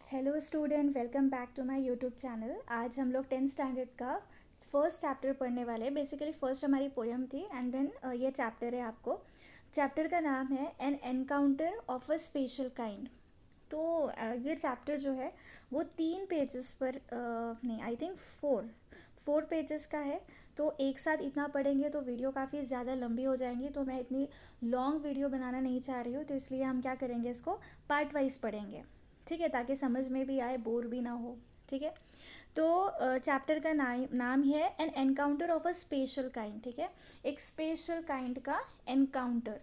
Hello student, welcome back to my YouTube channel. आज हम लोग 10th स्टैंडर्ड का फर्स्ट चैप्टर पढ़ने वाले हैं। बेसिकली फर्स्ट हमारी पोयम थी एंड देन ये चैप्टर है। आपको चैप्टर का नाम है N encounter of a special kind. तो ये चैप्टर जो है वो 3 पेजेस पर नहीं, आई थिंक फोर पेजेस का है। तो एक साथ इतना पढ़ेंगे तो वीडियो काफ़ी ज़्यादा लंबी हो जाएंगी, तो मैं इतनी लॉन्ग वीडियो बनाना नहीं चाह रही हूँ। तो इसलिए हम क्या करेंगे, इसको पार्ट वाइज पढ़ेंगे, ठीक है, ताकि समझ में भी आए, बोर भी ना हो। ठीक है, तो चैप्टर का नाम है N encounter of a special kind. ठीक है, एक स्पेशल काइंड का एनकाउंटर।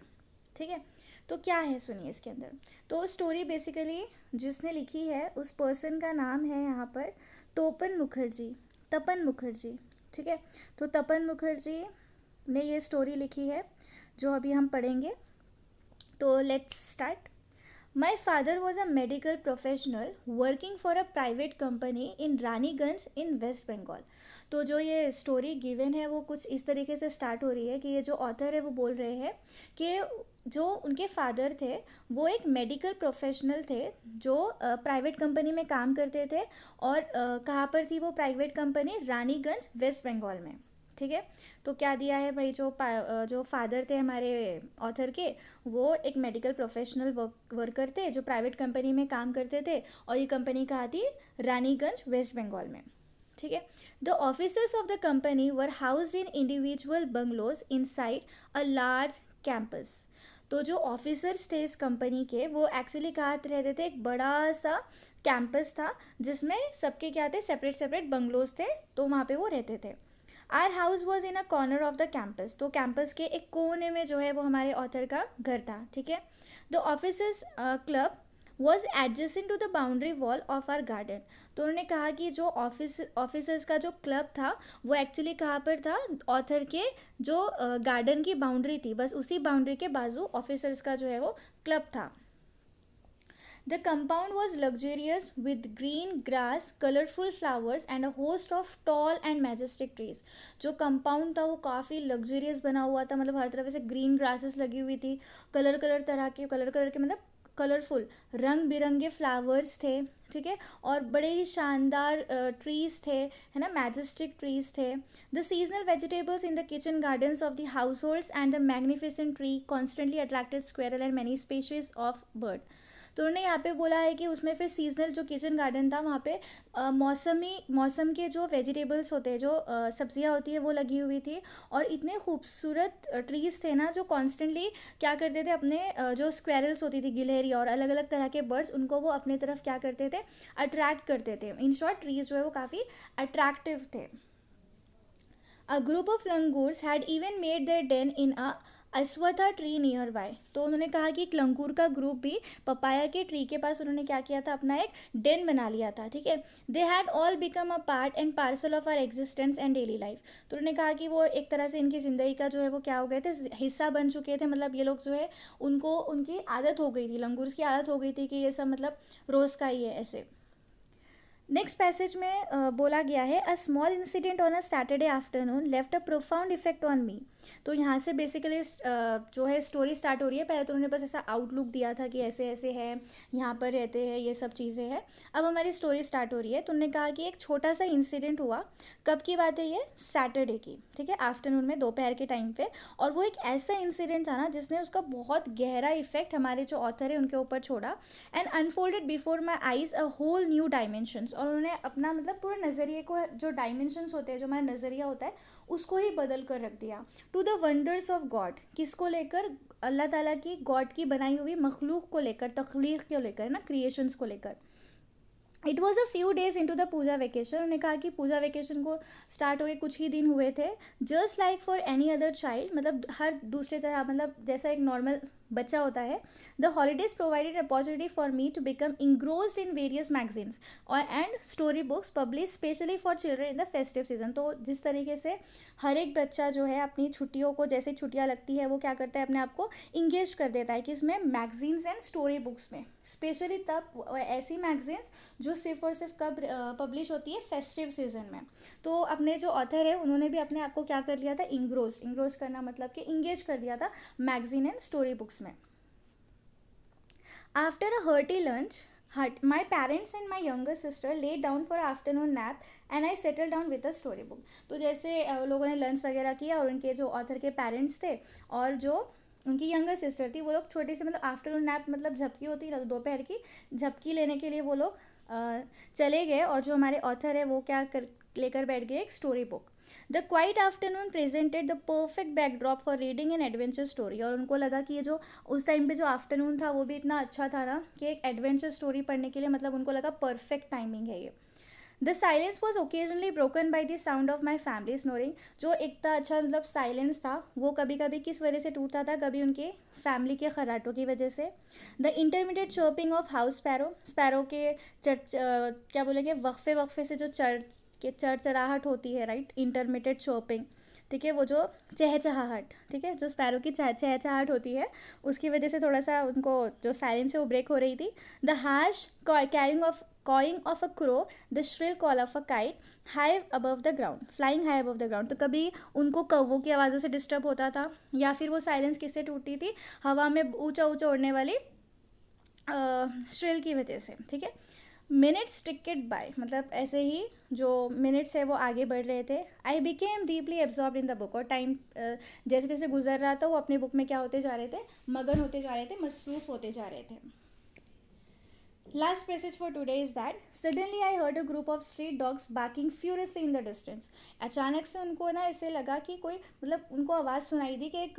ठीक है, तो क्या है सुनिए इसके अंदर। तो स्टोरी बेसिकली जिसने लिखी है उस पर्सन का नाम है यहाँ पर तपन मुखर्जी। ठीक है, तो तपन मुखर्जी ने ये स्टोरी लिखी है जो अभी हम पढ़ेंगे। तो let's start. My father was a medical professional working for a private company in Raniganj in West Bengal। तो जो ये स्टोरी गिवन है वो कुछ इस तरीके से स्टार्ट हो रही है कि ये जो ऑथर है वो बोल रहे हैं कि जो उनके फादर थे वो एक मेडिकल प्रोफेशनल थे जो प्राइवेट कंपनी में काम करते थे। और कहाँ पर थी वो प्राइवेट कंपनी? रानीगंज, वेस्ट बंगाल में। ठीक है, तो क्या दिया है भाई, जो फादर थे हमारे ऑथर के, वो एक मेडिकल प्रोफेशनल वर्कर थे जो प्राइवेट कंपनी में काम करते थे। और ये कंपनी कहाँ थी? रानीगंज, वेस्ट बंगाल में। ठीक है, the officers of the company were housed in individual bungalows inside a large campus. तो जो ऑफिसर्स थे इस कंपनी के, वो एक्चुअली कहाँ रहते थे? एक बड़ा सा कैंपस था जिसमें सबके क्या थे? सेपरेट सेपरेट बंगलोज थे, तो वहाँ पे वो रहते थे। Our house was in a corner of the campus. तो कैंपस के एक कोने में जो है वो हमारे ऑथर का घर था। ठीक है, the officers club was adjusting to the boundary wall of our garden. तो उन्होंने कहा कि जो ऑफिसर्स का जो क्लब था वो एक्चुअली कहाँ पर था? ऑथर के जो गार्डन की बाउंड्री थी, बस उसी बाउंड्री के बाजू ऑफिसर्स का जो है वो क्लब था। The compound was luxurious with green grass, colorful flowers and a host of tall and majestic trees। जो कंपाउंड था वो काफ़ी लग्जरियस बना हुआ था, मतलब हर तरफ से ग्रीन ग्रासेस लगी हुई थी, कलर कलर के मतलब कलरफुल रंग बिरंगे फ्लावर्स थे। ठीक है, और बड़े ही शानदार ट्रीज़ थे, है ना, मैजेस्टिक ट्रीज़ थे। The seasonal vegetables in the kitchen gardens of the house holds and the magnificent tree constantly attracted squirrel and many species of bird. तो उन्होंने यहाँ पे बोला है कि उसमें फिर सीजनल जो किचन गार्डन था वहाँ पे मौसम के जो वेजिटेबल्स होते हैं, जो सब्जियाँ होती है, वो लगी हुई थी। और इतने खूबसूरत ट्रीज़ थे ना, जो कॉन्स्टेंटली क्या करते थे, अपने जो स्क्वेरल्स होती थी, गिलहरी और अलग अलग तरह के बर्ड्स, उनको वो अपने तरफ क्या करते थे? अट्रैक्ट करते थे। इन शॉर्ट, ट्रीज़ जो है वो काफ़ी अट्रैक्टिव थे। A group of langurs had even made their den in a ashvattha tree nearby. तो उन्होंने कहा कि एक लंगूर का ग्रुप भी पपाया के ट्री के पास उन्होंने क्या किया था? अपना एक डेन बना लिया था। ठीक है, they had all become a part and parcel of our existence and daily life. तो उन्होंने कहा कि वो एक तरह से इनकी ज़िंदगी का जो है वो क्या हो गए थे? हिस्सा बन चुके थे। मतलब ये लोग जो है उनको उनकी आदत हो गई थी, लंगूर्स की आदत हो गई थी कि ये सब मतलब रोज़ का ही है ऐसे। नेक्स्ट पैसेज में बोला गया है a small incident on a Saturday afternoon left a profound effect on me. तो यहाँ से बेसिकली जो है स्टोरी स्टार्ट हो रही है। पहले तो उन्होंने बस ऐसा आउटलुक दिया था कि ऐसे ऐसे है, यहाँ पर रहते हैं, ये सब चीज़ें हैं। अब हमारी स्टोरी स्टार्ट हो रही है। तो उन्होंने कहा कि एक छोटा सा इंसिडेंट हुआ। कब की बात है ये? सैटरडे की। ठीक है, आफ्टरनून में, दोपहर के टाइम पे। और वो एक ऐसा इंसिडेंट था ना जिसने उसका बहुत गहरा इफेक्ट हमारे जो ऑथर है उनके ऊपर छोड़ा। And unfolded before my eyes a whole new dimensions. और उन्होंने अपना मतलब पूरे नज़रिए को, जो डायमेंशंस होते हैं, जो हमारा नज़रिया होता है, उसको ही बदल कर रख दिया। To the wonders of God. किसको लेकर? अल्लाह ताला की, गॉड की बनाई हुई मखलूक को लेकर, तख्लीक को लेकर ना, क्रिएशंस को लेकर। It was a few days into the puja vacation. उन्होंने कहा कि पूजा वेकेशन को स्टार्ट हुए कुछ ही दिन हुए थे। Just like for any other child, मतलब हर दूसरे तरह, मतलब जैसा एक नॉर्मल बच्चा होता है। The holidays provided opportunity for me to become engrossed in various magazines और and story books publish specially for children in the festive season. तो जिस तरीके से हर एक बच्चा जो है अपनी छुट्टियों को, जैसे छुट्टियाँ लगती है, वो क्या करता है? अपने आप को इंगेज कर देता है कि इसमें मैगजीन्स एंड स्टोरी बुक्स में, स्पेशली तब ऐसी मैगजीन्स जो सिर्फ और सिर्फ कब पब्लिश होती है? फेस्टिव सीजन में। तो अपने जो ऑथर है उन्होंने भी अपने आप को क्या कर लिया था? इंग्रोज करना मतलब कि इंगेज कर दिया था मैगजीन एंड स्टोरी बुक्स में। After a hearty lunch hut. My parents and my younger sister lay down for afternoon nap and I settled down with a story book. तो जैसे लोगों ने लंच वगैरह किया और उनके जो ऑथर के पेरेंट्स थे और जो उनकी यंगर सिस्टर थी वो लोग छोटी सी मतलब आफ्टरनून नैप मतलब झपकी होती है ना, तो दोपहर की झपकी लेने के लिए वो लोग चले गए और जो हमारे ऑथर है वो क्या कर लेकर बैठ गए, एक story book. The quite afternoon presented the perfect backdrop for reading an adventure story. और उनको लगा कि ये जो उस टाइम पे जो आफ्टरनून था वो भी इतना अच्छा था ना कि एक एडवेंचर स्टोरी पढ़ने के लिए मतलब उनको लगा परफेक्ट टाइमिंग है ये. The silence was occasionally broken by the sound of my family snoring. जो इतना अच्छा मतलब साइलेंस था वो कभी कभी किस वजह से टूटता था, कभी उनके फैमिली के खर्राटों की वजह से. The intermediate chirping of house sparrow. Sparrow के क्या बोलेंगे, वक्फे वक्फे से जो चढ़चढ़ाहट होती है, राइट, इंटरमीडिएट चर्पिंग. ठीक है, वो जो चहचहाहट, ठीक है, जो स्पैरो की चहचहाहट होती है उसकी वजह से थोड़ा सा उनको जो साइलेंस है वो ब्रेक हो रही थी. The harsh cawing of a crow, the shrill call of a kite, high above the ground, flying high above the ground. तो कभी उनको कौवों की आवाज़ों से डिस्टर्ब होता था या फिर वो साइलेंस किससे टूटती थी, हवा में ऊंचा ऊंचा उड़ने वाली श्रिल की वजह से. ठीक है. मिनट्स टिकेट बाय, मतलब ऐसे ही जो मिनट्स है वो आगे बढ़ रहे थे. I became deeply absorb in the book. और टाइम जैसे जैसे गुजर रहा था वो अपने बुक में क्या होते जा रहे थे, मगन होते जा रहे थे, मसरूफ़ होते जा रहे थे. Last passage for today is that suddenly I heard a group of street dogs barking furiously in the distance. अचानक से उनको ना ऐसे लगा कि कोई मतलब उनको आवाज़ सुनाई दी कि एक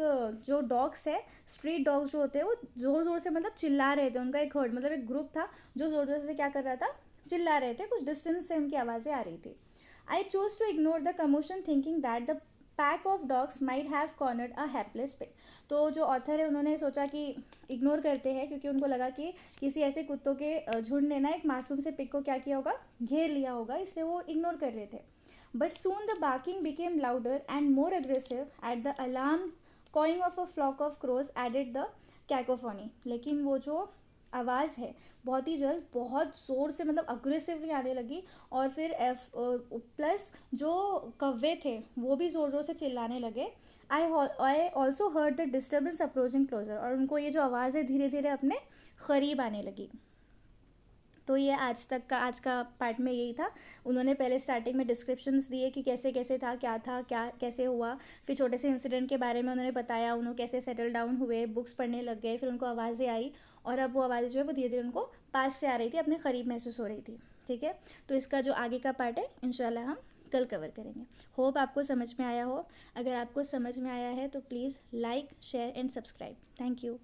जो डॉग्स है, स्ट्रीट डॉग्स जो होते हैं वो ज़ोर ज़ोर से मतलब चिल्ला रहे थे. उनका एक हर्ड मतलब एक ग्रुप था जो ज़ोर ज़ोर से क्या कर रहा था, चिल्ला रहे थे. कुछ डिस्टेंस से उनकी आवाज़ें आ रही थी. I chose to ignore the commotion thinking that the pack of dogs might have cornered a hapless pig. तो जो ऑथर है उन्होंने सोचा कि इग्नोर करते हैं क्योंकि उनको लगा कि किसी ऐसे कुत्तों के झुंड ने ना एक मासूम से पिग को क्या किया होगा, घेर लिया होगा, इसलिए वो इग्नोर कर रहे थे. But soon the barking became louder and more aggressive at the alarm cawing off a flock of crows added the cacophony. लेकिन वो जो आवाज़ है बहुत ही जल्द बहुत ज़ोर से मतलब अग्रेसिवली आने लगी. और फिर प्लस जो कौवे थे वो भी ज़ोर ज़ोर से चिल्लाने लगे. I also heard the disturbance approaching closer. और उनको ये जो आवाज़ है धीरे धीरे अपने करीब आने लगी. तो ये आज का पार्ट में यही था. उन्होंने पहले स्टार्टिंग में डिस्क्रिप्शंस दिए कि कैसे कैसे था, क्या कैसे हुआ. फिर छोटे से इंसिडेंट के बारे में उन्होंने बताया, उन्होंने कैसे सेटल डाउन हुए, बुक्स पढ़ने लग गए, फिर उनको आवाज़ें आई और अब वो आवाज़ें जो है वो धीरे धीरे उनको पास से आ रही थी, अपने करीब महसूस हो रही थी. ठीक है. तो इसका जो आगे का पार्ट है इंशाल्लाह हम कल कवर करेंगे. होप आपको समझ में आया हो. अगर आपको समझ में आया है तो please like, share and subscribe. Thank you.